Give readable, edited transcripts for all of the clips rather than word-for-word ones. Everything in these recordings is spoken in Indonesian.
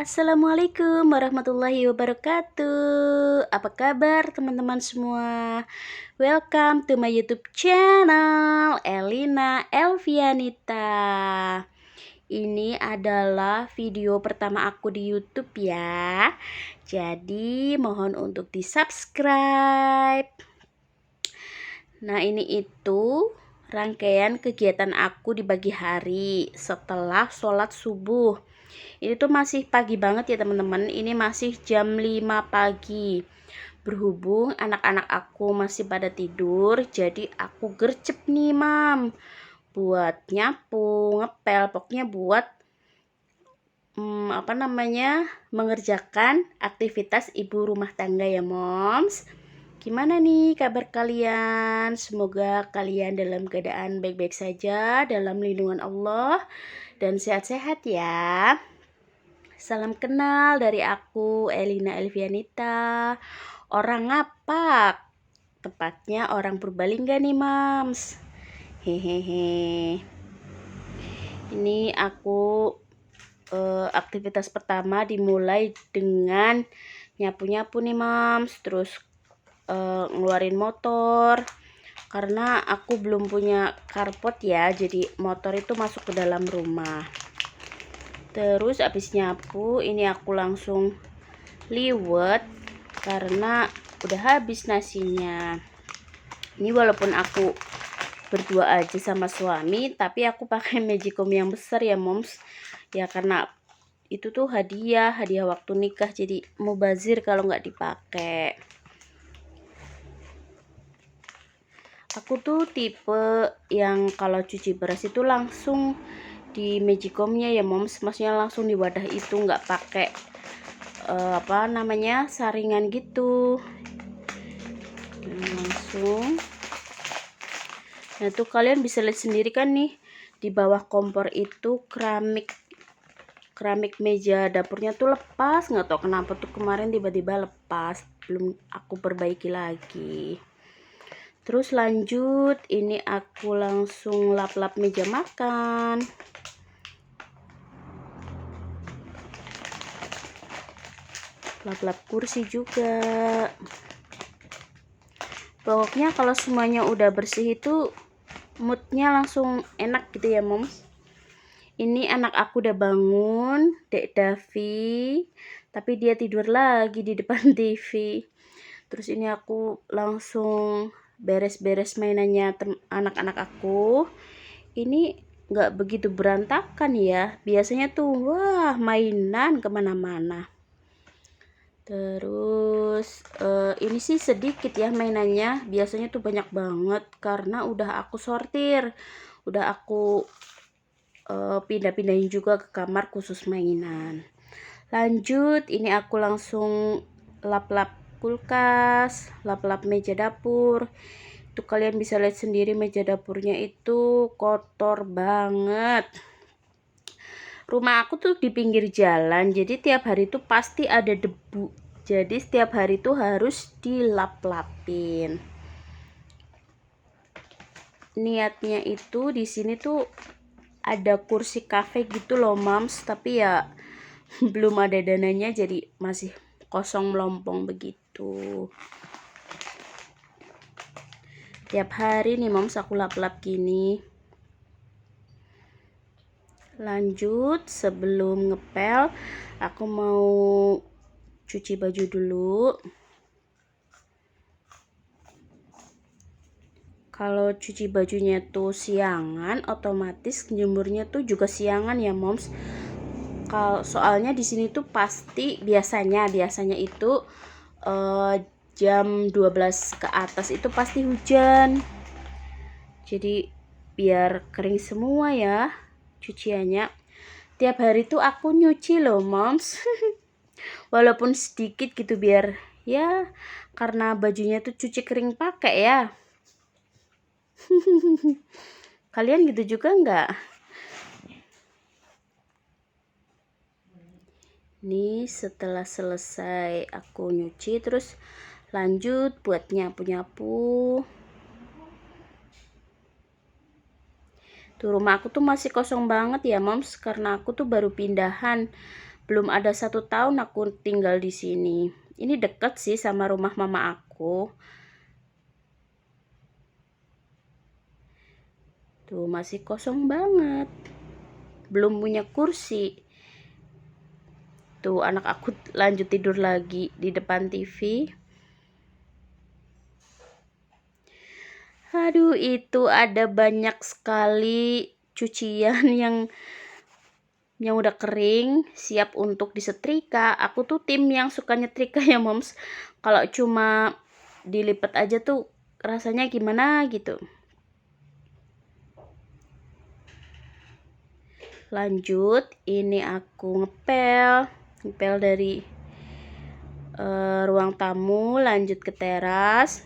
Assalamualaikum warahmatullahi wabarakatuh. Apa kabar teman-teman semua? Welcome to my YouTube channel Elina Elvianita. Ini adalah video pertama aku di YouTube ya. Jadi mohon untuk di-subscribe. Nah, ini itu rangkaian kegiatan aku di pagi hari setelah sholat subuh. Ini tuh masih pagi banget ya teman-teman. Ini masih jam 5 pagi. Berhubung anak-anak aku masih pada tidur, jadi aku gercep nih mam buat nyapu, ngepel, pokoknya buat mengerjakan aktivitas ibu rumah tangga ya moms. Gimana nih kabar kalian? Semoga kalian dalam keadaan baik-baik saja, dalam lindungan Allah dan sehat-sehat ya. Salam kenal dari aku, Elina Elvianita. Orang ngapak, tepatnya orang Purbalingga nih mams. Hehehe. Ini aku aktivitas pertama dimulai dengan nyapu-nyapu nih mams. Terus ngeluarin motor, karena aku belum punya carport ya, jadi motor itu masuk ke dalam rumah. Terus abis nyapu ini aku langsung liwet karena udah habis nasinya. Ini walaupun aku berdua aja sama suami, tapi aku pakai magicom yang besar ya moms. Ya karena itu tuh hadiah waktu nikah, jadi mubazir kalau nggak dipakai. Aku tuh tipe yang kalau cuci beras itu langsung di magicomnya ya moms, maksudnya langsung di wadah itu, nggak pakai saringan gitu, langsung. Nah tuh kalian bisa lihat sendiri kan nih, di bawah kompor itu keramik meja dapurnya tuh lepas, nggak tahu kenapa tuh kemarin tiba-tiba lepas, belum aku perbaiki lagi. Terus lanjut ini aku langsung lap-lap meja makan. Lap-lap kursi juga. Pokoknya kalau semuanya udah bersih itu moodnya langsung enak gitu ya moms. Ini anak aku udah bangun, Dek Davi, tapi dia tidur lagi di depan TV. Terus ini aku langsung beres-beres mainannya anak-anak aku. Ini nggak begitu berantakan ya, biasanya tuh wah mainan kemana-mana. Terus ini sih sedikit ya mainannya, biasanya tuh banyak banget karena udah aku sortir, udah aku pindah-pindahin juga ke kamar khusus mainan. Lanjut ini aku langsung lap-lap kulkas, lap-lap meja dapur. Itu kalian bisa lihat sendiri meja dapurnya itu kotor banget. Rumah aku tuh di pinggir jalan, jadi tiap hari tuh pasti ada debu. Jadi setiap hari tuh harus dilap-lapin. Niatnya itu di sini tuh ada kursi kafe gitu loh mams, tapi ya belum ada dananya, jadi masih kosong melompong begitu. Tiap hari nih mams aku lap-lap gini. Lanjut sebelum ngepel aku mau cuci baju dulu. Kalau cuci bajunya tuh siangan, otomatis jemurnya tuh juga siangan ya moms. Kalau soalnya di sini tuh pasti biasanya itu jam 12 ke atas itu pasti hujan. Jadi biar kering semua ya cuciannya. Tiap hari tuh aku nyuci loh moms. Walaupun sedikit gitu, biar ya karena bajunya tuh cuci kering pakai ya. Kalian gitu juga enggak? Nih setelah selesai aku nyuci, terus lanjut buat nyapu-nyapu. Tuh rumah aku tuh masih kosong banget ya moms, karena aku tuh baru pindahan belum ada 1 tahun aku tinggal di sini. Ini deket sih sama rumah mama aku. Tuh masih kosong banget. Belum punya kursi. Tuh anak aku lanjut tidur lagi di depan TV. Aduh, itu ada banyak sekali cucian yang udah kering, siap untuk disetrika. Aku tuh tim yang suka nyetrika ya moms. Kalau cuma dilipat aja tuh rasanya gimana gitu. Lanjut, ini aku ngepel dari ruang tamu, lanjut ke teras.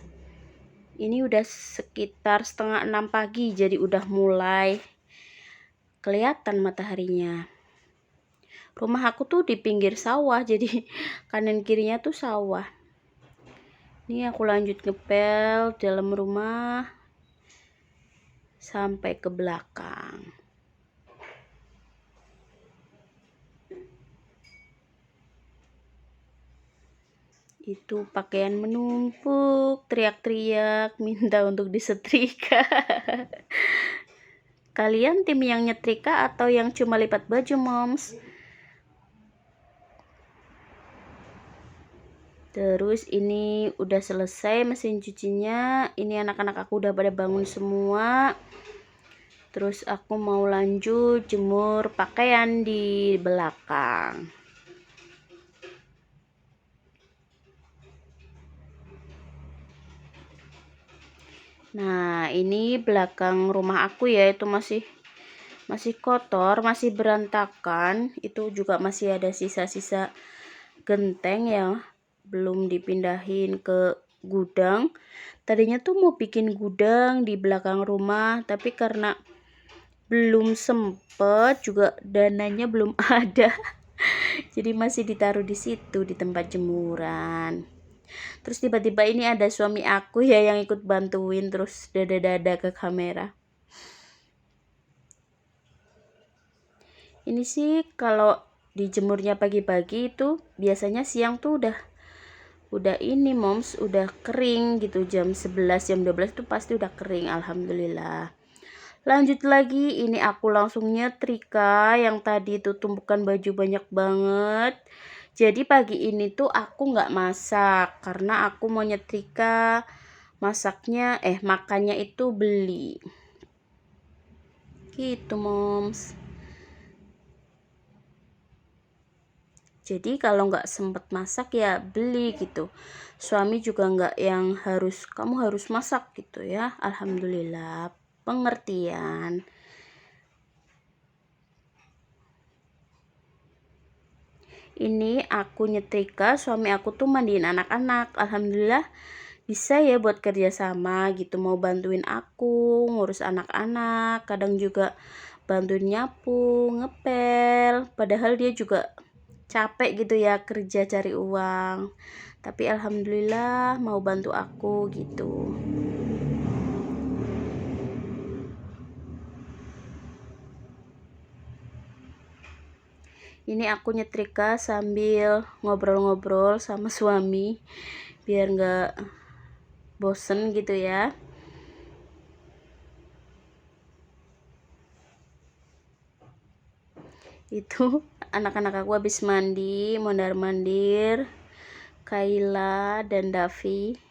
Ini udah sekitar 5:30 pagi, jadi udah mulai kelihatan mataharinya. Rumah aku tuh di pinggir sawah, jadi kanan kirinya tuh sawah. Ini aku lanjut ngepel dalam rumah sampai ke belakang. Itu pakaian menumpuk, teriak-teriak minta untuk disetrika. Kalian tim yang nyetrika atau yang cuma lipat baju moms? Terus ini udah selesai mesin cucinya. Ini anak-anak aku udah pada bangun semua. Terus aku mau lanjut jemur pakaian di belakang. Nah, ini belakang rumah aku ya, itu masih kotor, masih berantakan. Itu juga masih ada sisa-sisa genteng ya, belum dipindahin ke gudang. Tadinya tuh mau bikin gudang di belakang rumah, tapi karena belum sempet, juga dananya belum ada. Jadi masih ditaruh di situ di tempat jemuran. Terus tiba-tiba ini ada suami aku ya yang ikut bantuin, terus dada-dada ke kamera. Ini sih kalau dijemurnya pagi-pagi itu biasanya siang tuh udah ini moms, udah kering gitu, jam 11 jam 12 tuh pasti udah kering, alhamdulillah. Lanjut lagi, ini aku langsung nyetrika yang tadi tuh tumpukan baju banyak banget. Jadi pagi ini tuh aku nggak masak karena aku mau nyetrika. Makannya itu beli. Gitu moms. Jadi kalau nggak sempet masak ya beli gitu. Suami juga nggak yang kamu harus masak gitu ya. Alhamdulillah, pengertian. Ini aku nyetrika, suami aku tuh mandiin anak-anak. Alhamdulillah bisa ya buat kerjasama gitu, mau bantuin aku ngurus anak-anak, kadang juga bantuin nyapu, ngepel, padahal dia juga capek gitu ya kerja cari uang, tapi alhamdulillah mau bantu aku gitu. Ini aku nyetrika sambil ngobrol-ngobrol sama suami biar nggak bosen gitu ya. Itu anak-anak aku habis mandi, mondar-mandir, Kayla dan Davi.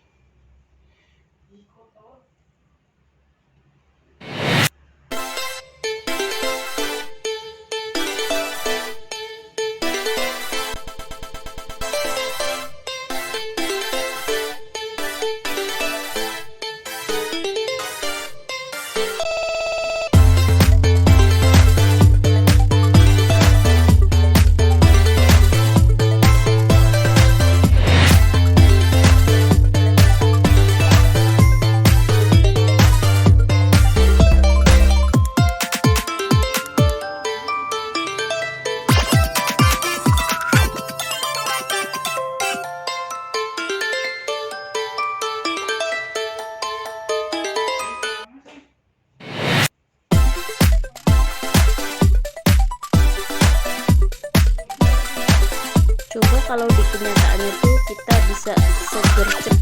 kalau di kenyataannya tuh kita bisa segercep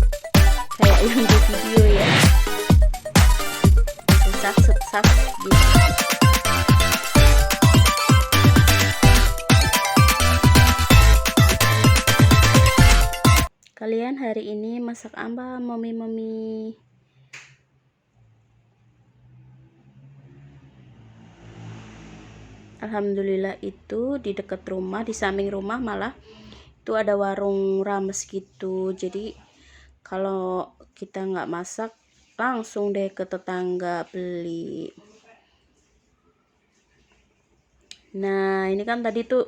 kayak yang di video ya, sat gitu. Kalian hari ini masak apa, mami? Alhamdulillah itu di dekat rumah, di samping rumah malah itu ada warung rames gitu. Jadi kalau kita nggak masak langsung deh ke tetangga beli. Nah ini kan tadi tuh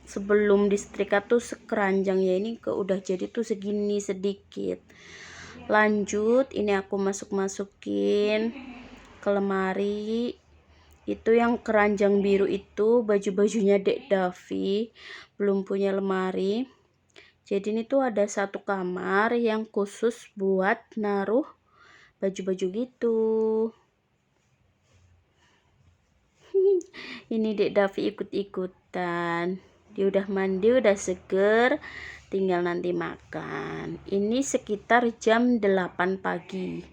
sebelum disetrika tuh sekeranjang ya, ini udah jadi tuh segini sedikit. Lanjut ini aku masukin ke lemari. Itu yang keranjang biru itu baju-bajunya Dek Davi, belum punya lemari. Jadi ini tuh ada satu kamar yang khusus buat naruh baju-baju gitu. Ini Dek Davi ikut-ikutan. Dia udah mandi, udah seger, tinggal nanti makan. Ini sekitar jam 8 pagi.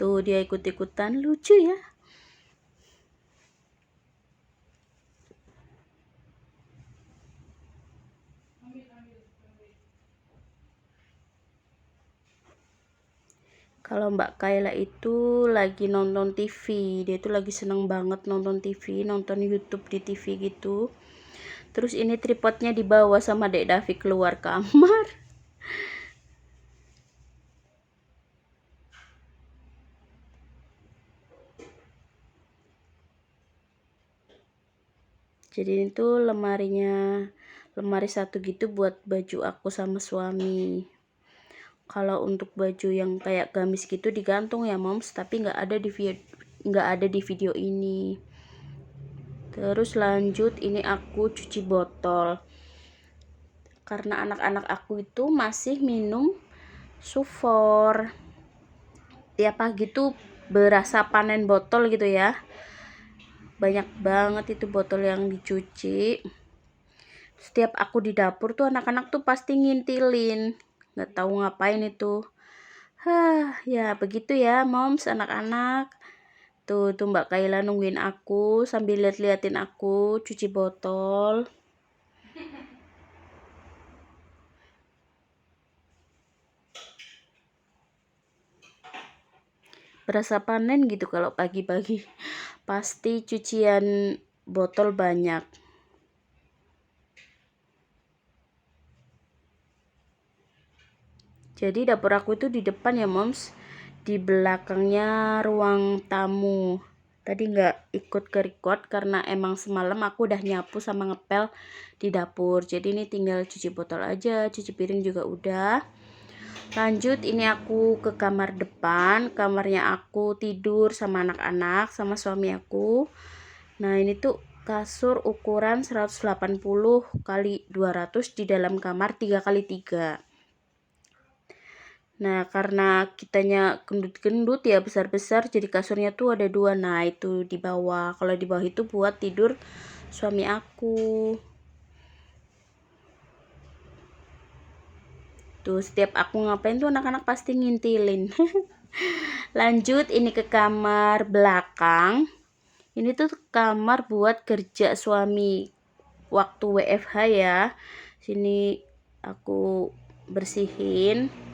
Tuh dia ikut-ikutan, lucu ya. Kalau Mbak Kayla itu lagi nonton TV, dia itu lagi seneng banget nonton TV, nonton YouTube di TV gitu. Terus ini tripodnya dibawa sama Dek Davi keluar kamar. Jadi itu lemari satu gitu buat baju aku sama suami. Kalau untuk baju yang kayak gamis gitu digantung ya moms, tapi nggak ada di video ini. Terus lanjut ini aku cuci botol karena anak-anak aku itu masih minum sufor. Tiap pagi tuh berasa panen botol gitu ya, banyak banget itu botol yang dicuci. Setiap aku di dapur tuh anak-anak tuh pasti ngintilin, nggak tahu ngapain itu. Ya begitu ya moms, anak-anak. Tuh Mbak Kayla nungguin aku sambil liatin aku cuci botol. Berasa panen gitu kalau pagi-pagi. Pasti cucian botol banyak. Jadi dapur aku itu di depan ya moms, di belakangnya ruang tamu. Tadi nggak ikut ke record karena emang semalam aku udah nyapu sama ngepel di dapur. Jadi ini tinggal cuci botol aja, cuci piring juga udah. Lanjut ini aku ke kamar depan, kamarnya aku tidur sama anak-anak sama suami aku. Nah ini tuh kasur ukuran 180 kali 200 di dalam kamar 3x3. Nah karena kitanya gendut-gendut ya, besar-besar, jadi kasurnya tuh ada 2. Nah itu di bawah, kalau di bawah itu buat tidur suami aku. Tuh setiap aku ngapain tuh anak-anak pasti ngintilin. Lanjut ini ke kamar belakang. Ini tuh kamar buat kerja suami waktu WFH ya. Sini aku bersihin.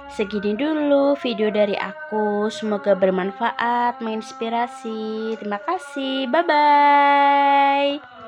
Segini dulu video dari aku, semoga bermanfaat, menginspirasi. Terima kasih, bye-bye.